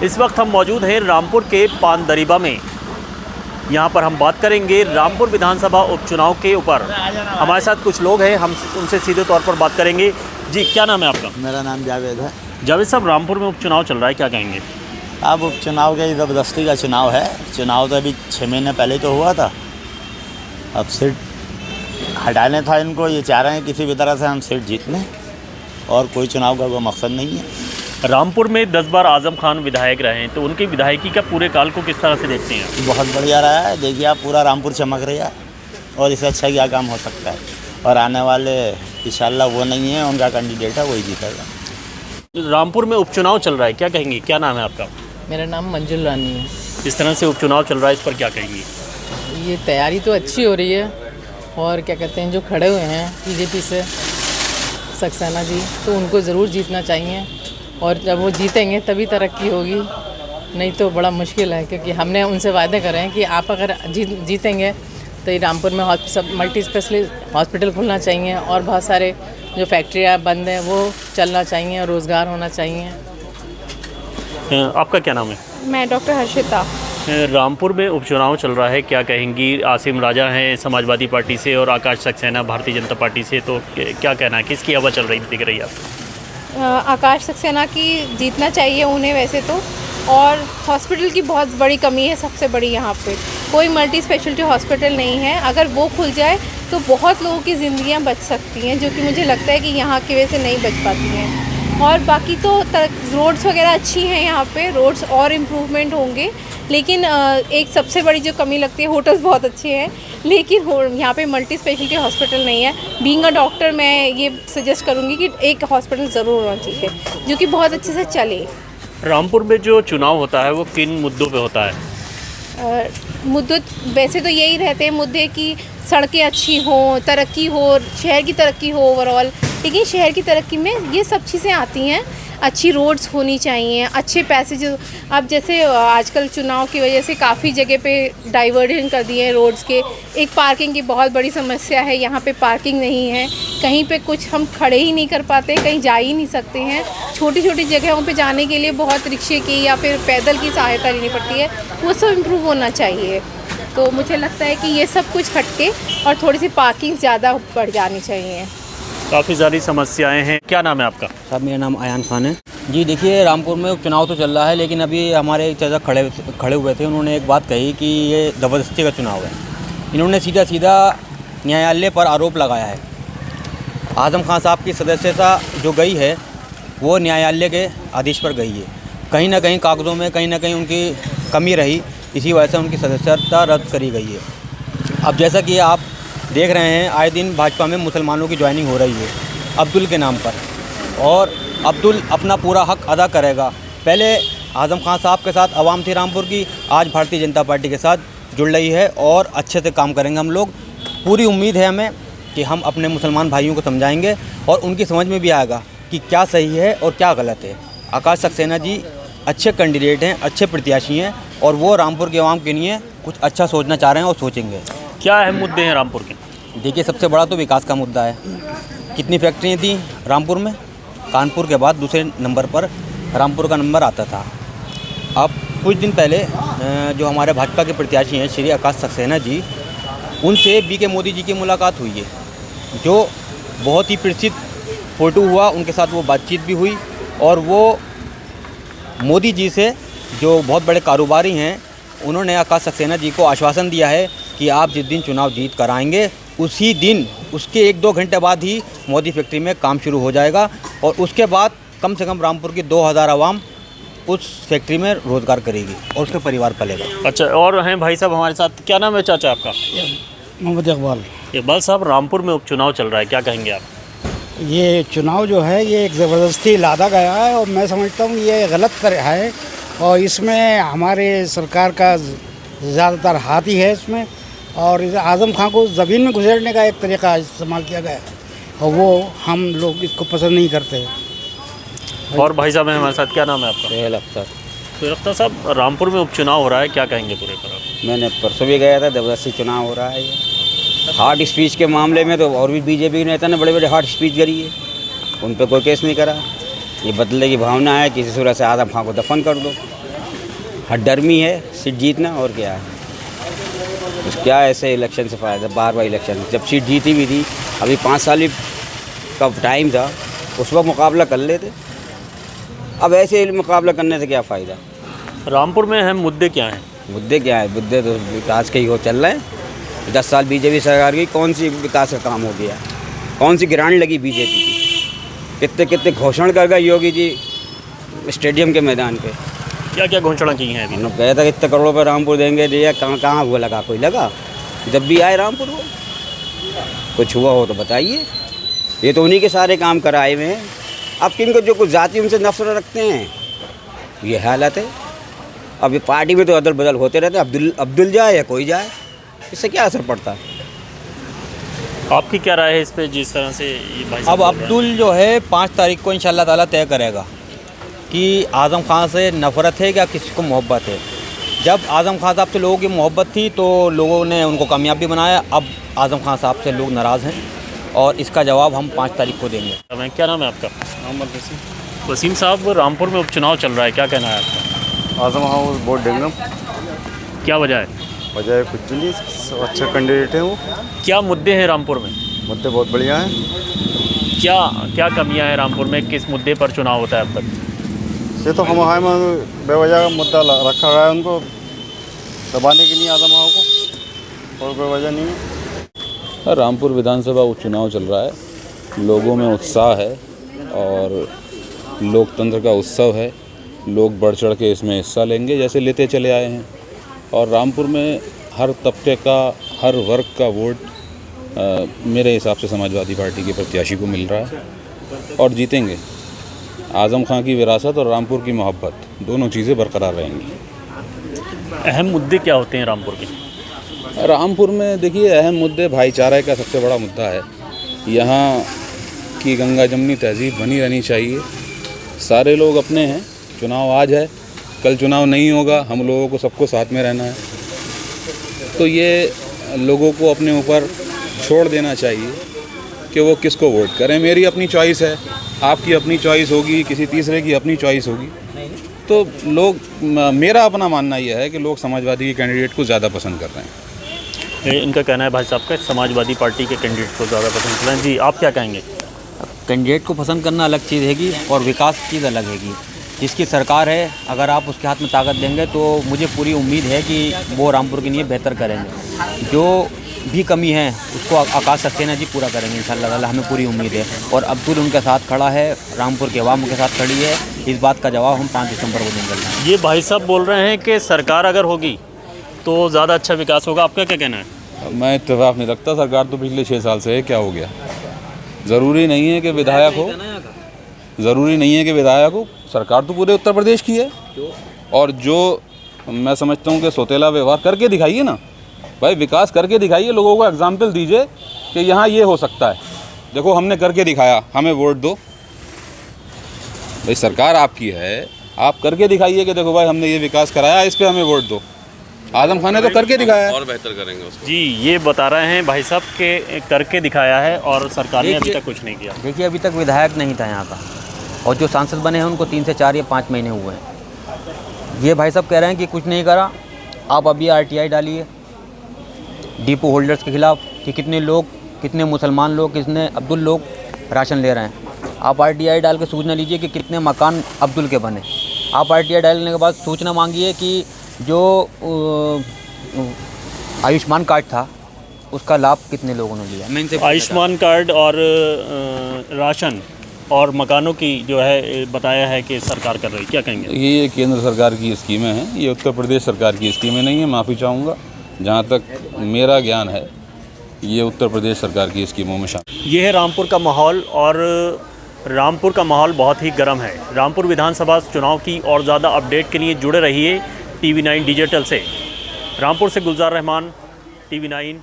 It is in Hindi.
इस वक्त हम मौजूद हैं रामपुर के पानदरीबा में। यहाँ पर हम बात करेंगे रामपुर विधानसभा उपचुनाव के ऊपर। हमारे साथ कुछ लोग हैं, हम उनसे सीधे तौर पर बात करेंगे। जी, क्या नाम है आपका? मेरा नाम जावेद है। जावेद साहब, रामपुर में उपचुनाव चल रहा है, क्या कहेंगे? अब उपचुनाव के ज़बरदस्ती का चुनाव है। चुनाव तो अभी 6 महीने पहले तो हुआ था। अब सीट हटाने था इनको, ये चाह रहे हैं किसी भी तरह से हम सीट जीत लें, और कोई चुनाव का कोई मकसद नहीं है। रामपुर में 10 बार आजम खान विधायक रहे हैं, तो उनकी विधायकी का पूरे काल को किस तरह से देखते हैं? बहुत बढ़िया रहा है। देखिए आप, पूरा रामपुर चमक रहा है, और इससे अच्छा क्या काम हो सकता है। और आने वाले इंशाल्लाह वो नहीं है, उनका कैंडिडेट है, वही जीतेगा। रामपुर में उपचुनाव चल रहा है, क्या कहेंगे? क्या नाम है आपका? मेरा नाम मंजुल रानी है। इस तरह से उपचुनाव चल रहा है, इस पर क्या कहेंगी? ये तैयारी तो अच्छी हो रही है, और क्या कहते हैं, जो खड़े हुए हैं बीजेपी से सक्सेना जी, तो उनको ज़रूर जीतना चाहिए, और जब वो जीतेंगे तभी तरक्की होगी, नहीं तो बड़ा मुश्किल है। क्योंकि हमने उनसे वायदे करे हैं कि आप अगर जीतेंगे तो ये रामपुर में मल्टी स्पेशलिस्ट हॉस्पिटल खुलना चाहिए, और बहुत सारे जो फैक्ट्रियाँ बंद हैं वो चलना चाहिए, और रोज़गार होना चाहिए। आपका क्या नाम है? मैं डॉक्टर हर्षिता। रामपुर में उपचुनाव चल रहा है, क्या कहेंगी? आसिम राजा हैं समाजवादी पार्टी से, और आकाश सक्सेना भारतीय जनता पार्टी से, तो क्या कहना है, किसकी हवा चल रही दिख रही है आपको? आकाश सक्सेना की जीतना चाहिए उन्हें वैसे तो, और हॉस्पिटल की बहुत बड़ी कमी है। सबसे बड़ी यहाँ पे कोई मल्टी स्पेशलिटी हॉस्पिटल नहीं है। अगर वो खुल जाए तो बहुत लोगों की ज़िंदगियाँ बच सकती हैं, जो कि मुझे लगता है कि यहाँ की वजह से नहीं बच पाती हैं। और बाकी तो रोड्स वगैरह अच्छी हैं यहाँ पे, रोड्स और इम्प्रूवमेंट होंगे। लेकिन एक सबसे बड़ी जो कमी लगती है, होटल्स बहुत अच्छे हैं, लेकिन यहाँ पे मल्टी स्पेशलिटी हॉस्पिटल नहीं है। बीइंग अ डॉक्टर मैं ये सजेस्ट करूँगी कि एक हॉस्पिटल ज़रूर होना चाहिए जो कि बहुत अच्छे से चले। रामपुर में जो चुनाव होता है वो किन मुद्दों पे होता है? मुद्दे वैसे तो यही रहते हैं मुद्दे कि सड़कें अच्छी हों, तरक्की हो, शहर की तरक्की हो ओवरऑल। लेकिन शहर की तरक्की में ये सब चीज़ें आती हैं। अच्छी रोड्स होनी चाहिए, अच्छे पैसेज। अब जैसे आजकल चुनाव की वजह से काफ़ी जगह पे डाइवर्जन कर दिए हैं रोड्स के। एक पार्किंग की बहुत बड़ी समस्या है, यहाँ पे पार्किंग नहीं है, कहीं पे कुछ हम खड़े ही नहीं कर पाते, कहीं जा ही नहीं सकते हैं। छोटी छोटी जगहों पे जाने के लिए बहुत रिक्शे की या फिर पैदल की सहायता लेनी पड़ती है, वो सब इम्प्रूव होना चाहिए। तो मुझे लगता है कि ये सब कुछ हटके और थोड़ी सी पार्किंग ज़्यादा बढ़ जानी चाहिए। काफ़ी सारी समस्याएं हैं। क्या नाम है आपका? साहब मेरा नाम आयान खान है जी। देखिए, रामपुर में उपचुनाव तो चल रहा है, लेकिन अभी हमारे एक चाचा खड़े हुए थे, उन्होंने एक बात कही कि ये ज़बरदस्ती का चुनाव है। इन्होंने सीधा सीधा न्यायालय पर आरोप लगाया है। आज़म खान साहब की सदस्यता जो गई है वो न्यायालय के आदेश पर गई है। कहीं ना कहीं कागज़ों में कहीं ना कहीं उनकी कमी रही, इसी वजह से उनकी सदस्यता रद्द करी गई है। अब जैसा कि आप देख रहे हैं, आए दिन भाजपा में मुसलमानों की ज्वाइनिंग हो रही है अब्दुल के नाम पर, और अब्दुल अपना पूरा हक अदा करेगा। पहले आज़म खान साहब के साथ आवाम थी रामपुर की, आज भारतीय जनता पार्टी के साथ जुड़ रही है, और अच्छे से काम करेंगे हम लोग। पूरी उम्मीद है हमें कि हम अपने मुसलमान भाइयों को समझाएंगे, और उनकी समझ में भी आएगा कि क्या सही है और क्या गलत है। आकाश सक्सेना जी अच्छे कैंडिडेट हैं, अच्छे प्रत्याशी हैं, और वो रामपुर के आवाम के लिए कुछ अच्छा सोचना चाह रहे हैं और सोचेंगे। क्या अहम मुद्दे हैं रामपुर के? देखिए, सबसे बड़ा तो विकास का मुद्दा है। कितनी फैक्ट्रियाँ थी रामपुर में? कानपुर के बाद दूसरे नंबर पर रामपुर का नंबर आता था। अब कुछ दिन पहले जो हमारे भाजपा के प्रत्याशी हैं श्री आकाश सक्सेना जी, उनसे बीके मोदी जी की मुलाकात हुई है, जो बहुत ही प्रसिद्ध फ़ोटो हुआ। उनके साथ वो बातचीत भी हुई, और वो मोदी जी से, जो बहुत बड़े कारोबारी हैं, उन्होंने आकाश सक्सेना जी को आश्वासन दिया है कि आप जिस दिन चुनाव जीत कर आएंगे, उसी दिन उसके 1-2 घंटे बाद ही मोदी फैक्ट्री में काम शुरू हो जाएगा, और उसके बाद कम से कम रामपुर की 2000 आवाम उस फैक्ट्री में रोज़गार करेगी और उसका परिवार पलेगा। अच्छा, और हैं भाई साहब हमारे साथ। क्या नाम है चाचा आपका? मोहम्मद इकबाल। इकबाल साहब, रामपुर में उपचुनाव चल रहा है, क्या कहेंगे आप? ये चुनाव जो है ये एक ज़बरदस्ती लादा गया है, और मैं समझता हूँ ये गलत है, और इसमें हमारे सरकार का ज़्यादातर हाथ ही है इसमें। और आज़म खान को ज़मीन में घुसेड़ने का एक तरीका इस्तेमाल किया गया है, और वो हम लोग इसको पसंद नहीं करते। और भाई साहब हैं हमारे साथ। क्या नाम है आपका? सोहेल अख्तर। सोहेल अख्तर साहब, रामपुर में उपचुनाव हो रहा है, क्या कहेंगे पूरे पर? मैंने परसों भी गया था, ज़बरदस्ती चुनाव हो रहा है। ये हार्ड स्पीच के मामले में तो और भी बीजेपी के नेता ने बड़े बड़े हार्ड स्पीच करी है, उन पर कोई केस नहीं करा। ये बदले की भावना है, किसी सूरत से आज़म खान को दफन कर दो। हड्डर्मी है सीट जीतना, और क्या है। तो क्या ऐसे इलेक्शन से फ़ायदा, बार बार इलेक्शन। जब सीट जीती भी थी, अभी 5 साल का टाइम था, उस वक्त मुकाबला कर लेते। अब ऐसे मुकाबला करने से क्या फ़ायदा। रामपुर में अहम मुद्दे क्या हैं? मुद्दे क्या है, मुद्दे तो विकास के ही हो चल रहे हैं। 10 साल बीजेपी सरकार की, कौन सी विकास का काम हो गया, कौन सी ग्रांट लगी बीजेपी की। कितने कितने घोषणा कर गए योगी जी स्टेडियम के मैदान पे। क्या क्या घोषणा की हैं अभी? उन्होंने कहा था इतने करोड़ रुपये रामपुर देंगे, दिया कहाँ कहाँ हुआ, लगा कोई लगा। जब भी आए रामपुर को कुछ हुआ हो तो बताइए। ये तो उन्हीं के सारे काम कराए हुए हैं। अब किनको जो कुछ जाति उनसे नफरत रखते हैं, ये हालत है। अब ये पार्टी में तो अदल बदल होते रहते हैं, अब्दुल जाए या कोई जाए, इससे क्या असर पड़ता है। आपकी क्या राय है इस पे, जिस तरह से ये भाई साहब अब बोल रहे हैं? अब्दुल जो है 5 तारीख को इंशाल्लाह ताला तय करेगा कि आज़म खान से नफ़रत है या किसी को मोहब्बत है। जब आज़म खान साहब से लोगों की मोहब्बत थी तो लोगों ने उनको कामयाबी बनाया। अब आज़म खान साहब से लोग नाराज़ हैं और इसका जवाब हम 5 तारीख को देंगे। क्या नाम है आपका? मोहम्मद वसीम। वसीम साहब, रामपुर में उपचुनाव चल रहा है, क्या कहना है आपका? आज़म हाउस वोट देंगे। क्या वजह है? वजह कुछ भी नहीं, अच्छा कैंडिडेट है वो। क्या मुद्दे हैं रामपुर में? मुद्दे बहुत बढ़िया हैं। क्या क्या कमियां हैं रामपुर में? किस मुद्दे पर चुनाव होता है अब तक? ये तो हम में बेवजह मुद्दा रखा गया है उनको दबाने के लिए आज़म हाउ को, और कोई वजह नहीं है। रामपुर विधानसभा उपचुनाव चल रहा है, लोगों में उत्साह है और लोकतंत्र का उत्सव है। लोग बढ़ चढ़ के इसमें हिस्सा लेंगे जैसे लेते चले आए हैं। और रामपुर में हर तबके का, हर वर्ग का वोट मेरे हिसाब से समाजवादी पार्टी के प्रत्याशी को मिल रहा है और जीतेंगे। आज़म खान की विरासत और रामपुर की मोहब्बत, दोनों चीज़ें बरकरार रहेंगी। अहम मुद्दे क्या होते हैं रामपुर के? रामपुर में देखिए, अहम मुद्दे भाईचारे का सबसे बड़ा मुद्दा है। यहाँ की गंगा जमनी तहजीब बनी रहनी चाहिए। सारे लोग अपने हैं। चुनाव आज है, कल चुनाव नहीं होगा, हम लोगों को सबको साथ में रहना है। तो ये लोगों को अपने ऊपर छोड़ देना चाहिए कि वो किसको वोट करें। मेरी अपनी चॉइस है, आपकी अपनी चॉइस होगी, किसी तीसरे की अपनी चॉइस होगी। तो लोग, मेरा अपना मानना यह है कि लोग समाजवादी के कैंडिडेट को ज़्यादा पसंद कर रहे हैं। इनका कहना है भाई साहब का समाजवादी पार्टी के कैंडिडेट को ज़्यादा पसंद कर रहे हैं। जी, आप क्या कहेंगे? कैंडिडेट को पसंद करना अलग चीज़ हैगी और विकास चीज़ अलग हैगी। जिसकी सरकार है, अगर आप उसके हाथ में ताकत देंगे तो मुझे पूरी उम्मीद है कि वो रामपुर के लिए बेहतर करेंगे। जो भी कमी है उसको आकाश सक्सेना जी पूरा करेंगे इंशाल्लाह ताला, हमें पूरी उम्मीद है। और अब्दुल उनके साथ खड़ा है, रामपुर के अवाम उनके साथ खड़ी है। इस बात का जवाब हम 5 दिसंबर को देंगे। ये भाई साहब बोल रहे हैं कि सरकार अगर होगी तो ज़्यादा अच्छा विकास होगा। आपका क्या कहना है? मैं इत्तेफाक नहीं रखता। सरकार तो पिछले 6 साल से है, क्या हो गया? ज़रूरी नहीं है कि विधायक हो, ज़रूरी नहीं है कि विधायक हो। सरकार तो पूरे उत्तर प्रदेश की है। और जो मैं समझता हूँ कि सौतेला व्यवहार करके दिखाइए ना भाई, विकास करके दिखाइए, लोगों को एग्जाम्पल दीजिए कि यहाँ ये हो सकता है। देखो, हमने करके दिखाया, हमें वोट दो। भाई सरकार आपकी है, आप करके दिखाइए कि देखो भाई हमने ये विकास कराया, इस पे हमें वोट दो। आज़म खान ने तो करके दिखाया और बेहतर करेंगे उसको। जी, ये बता रहे हैं भाई साहब के करके दिखाया है और सरकार ने अभी तक कुछ नहीं किया। देखिए, अभी तक विधायक नहीं था यहाँ का, और जो सांसद बने हैं उनको 3 से 4 या 5 महीने हुए हैं। ये भाई साहब कह रहे हैं कि कुछ नहीं करा। आप अभी RTI डालिए डिपो होल्डर्स के खिलाफ कि कितने लोग, कितने मुसलमान लोग, कितने अब्दुल लोग राशन ले रहे हैं। आप RTI डाल के सूचना लीजिए कि कितने मकान अब्दुल के बने। आप RTI डालने के बाद सूचना मांगिए कि जो आयुष्मान कार्ड था उसका लाभ कितने लोगों ने लिया। मैं इनसे आयुष्मान कार्ड और राशन और मकानों की जो है बताया है कि सरकार कर रही, क्या कहेंगे? ये केंद्र सरकार की स्कीमें हैं, ये उत्तर प्रदेश सरकार की स्कीमें नहीं है। माफ़ी चाहूँगा, जहाँ तक मेरा ज्ञान है ये उत्तर प्रदेश सरकार की स्कीमों में शामिल। ये है रामपुर का माहौल, और रामपुर का माहौल बहुत ही गर्म है। रामपुर विधानसभा चुनाव की और ज़्यादा अपडेट के लिए जुड़े रहिए TV9 डिजिटल से। रामपुर से गुलजार रहमान, TV9।